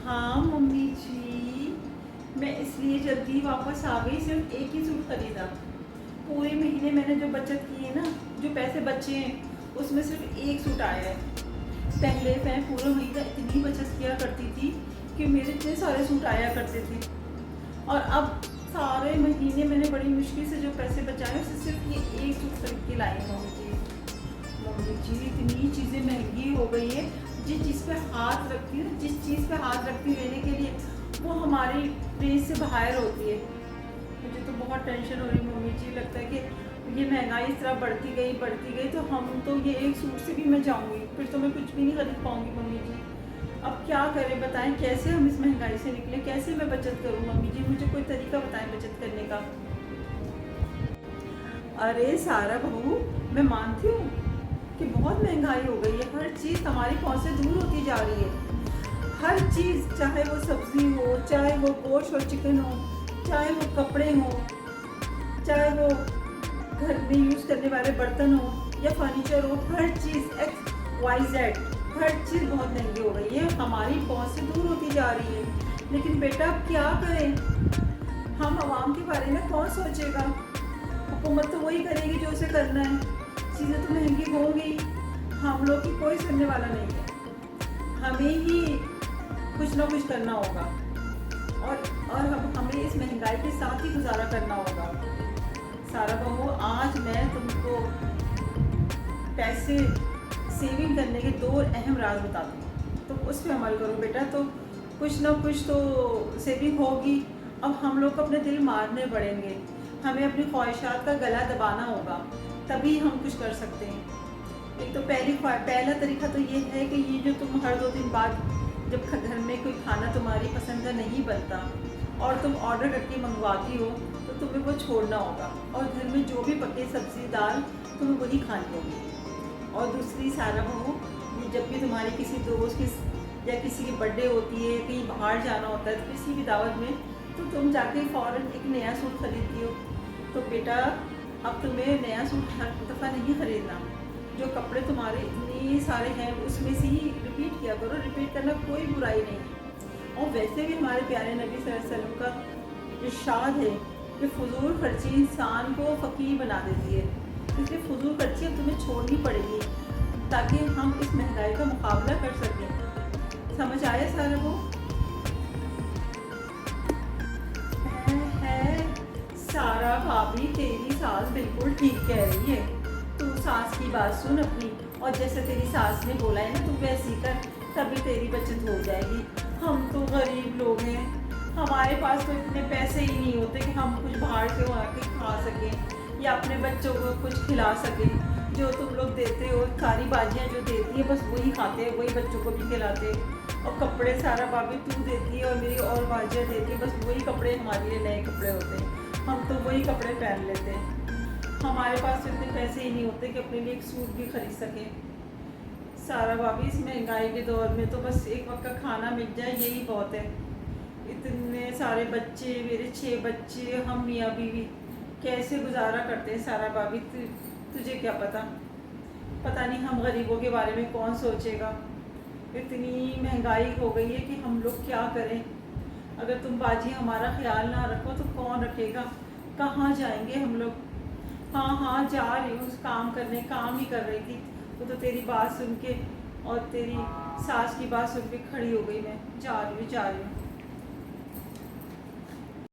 हाँ मम्मी जी, मैं इसलिए जल्दी वापस आ गई, सिर्फ एक ही सूट खरीदा। पूरे महीने मैंने जो बचत की है ना, जो पैसे बचे हैं उसमें सिर्फ एक सूट आया है। पहले मैं पूरा महीना इतनी बचत किया करती थी कि मेरे इतने सारे सूट आया करते थे, और अब सारे महीने मैंने बड़ी मुश्किल से जो पैसे बचाए उससे सिर्फ ये एक सूट खरीद के लाई हूँ मम्मी जी। मम्मी जी, इतनी चीज़ें महंगी हो गई है। जिस चीज़ पे हाथ रखती हूँ, जिस चीज़ पे हाथ रखती हूँ लेने के लिए, वो हमारी रेंज से बाहर होती है। मुझे तो बहुत टेंशन हो रही है मम्मी जी। लगता है कि ये महंगाई इस तरह बढ़ती गई तो हम तो ये एक सूट से भी मैं जाऊँगी, फिर तो मैं कुछ भी नहीं खरीद पाऊँगी मम्मी जी। अब क्या करें बताएं, कैसे हम इस महंगाई से निकले, कैसे मैं बचत करूँ मम्मी जी? मुझे कोई तरीका बताएं बचत करने का। अरे सारा बहू, मैं मानती हूँ कि बहुत महंगाई हो गई है, हर चीज़ हमारी पहुँच से दूर होती जा रही है। हर चीज़, चाहे वो सब्ज़ी हो, चाहे वो गोश्त और चिकन हो, चाहे वो कपड़े हो, चाहे वो घर में यूज़ करने वाले बर्तन हो या फर्नीचर हो, हर चीज़ XYZ, हर चीज़ बहुत महंगी हो गई है, हमारी पहुँच से दूर होती जा रही है। लेकिन बेटा अब क्या करें, हम आवाम के बारे में कौन सोचेगा? हुकूमत तो वही करेगी जो उसे करना है। चीज़ें तो महंगी होंगी, हम लोग की कोई सुनने वाला नहीं है। हमें ही कुछ ना कुछ करना होगा, और हमें इस महंगाई के साथ ही गुजारा करना होगा। सारा बहू, आज मैं तुमको पैसे सेविंग करने के 2 अहम राज बताती हूँ, तो उस पर अमल करो बेटा, तो कुछ ना कुछ तो सेविंग होगी। अब हम लोग को अपने दिल मारने पड़ेंगे, हमें अपनी ख्वाहिशात का गला दबाना होगा, तभी हम कुछ कर सकते हैं। एक तो पहला तरीका तो ये है कि ये जो तुम हर 2 दिन बाद जब घर में कोई खाना तुम्हारी पसंद का नहीं बनता और तुम ऑर्डर करके मंगवाती हो, तो तुम्हें वो छोड़ना होगा, और घर में जो भी पके सब्ज़ी दाल तुम्हें वही खानी होगी। और दूसरी सारा बहू, ये जब भी तुम्हारी किसी दोस्त की या किसी की बर्थडे होती है, कहीं बाहर जाना होता है, तो किसी भी दावत में, तो तुम जाके फ़ौरन एक नया सूट खरीदती हो। तो बेटा, अब तुम्हें नया सूट हर दफ़ा नहीं खरीदना। जो कपड़े तुम्हारे इतने सारे हैं उसमें से ही रिपीट किया करो। रिपीट करना कोई बुराई नहीं है, और वैसे भी हमारे प्यारे नबी सल्लल्लाहु अलैहि वसल्लम का इरशाद है कि फजूल खर्ची इंसान को फ़कीर बना देती है। इसलिए फजूल खर्ची अब तुम्हें छोड़नी पड़ेगी, ताकि हम इस महंगाई का मुकाबला कर सकें। समझ आया सारा वो? है सारा भाभी, तेरी सास बिल्कुल ठीक कह रही है। तू सास की बात सुन अपनी, और जैसे तेरी सास ने बोला है ना, तू वैसी कर, तभी तेरी बचत हो जाएगी। हम तो गरीब लोग हैं, हमारे पास तो इतने पैसे ही नहीं होते कि हम कुछ बाहर से वहाँ के खा सकें या अपने बच्चों को कुछ खिला सकें। जो तुम लोग देते हो, सारी बाजियाँ जो देती है, बस वही खाते हैं, वही बच्चों को भी खिलाते हैं। और कपड़े सारा भाभी तू देती है और मेरी और बाजियाँ देती है, बस वही कपड़े हमारे लिए नए कपड़े होते हैं, हम तो वही कपड़े पहन लेते हैं। हमारे पास तो इतने पैसे ही नहीं होते कि अपने लिए एक सूट भी खरीद सकें। सारा भाभी, इस महंगाई के दौर में तो बस एक वक्त का खाना मिल जाए यही बहुत है। इतने सारे बच्चे, मेरे 6 बच्चे, हम मियाँ बीवी कैसे गुजारा करते हैं सारा भाभी, तुझे क्या पता? पता नहीं हम गरीबों के बारे में कौन सोचेगा। इतनी महंगाई हो गई है कि हम लोग क्या करें। अगर तुम बाजी हमारा ख्याल ना रखो तो कौन रखेगा? कहाँ जाएंगे हम लोग? हाँ हाँ, जा रही हूँ काम करने, काम ही कर रही थी, वो तो तेरी बात सुन के और तेरी सास की बात सुन के खड़ी हो गई। मैं जा रही हूँ।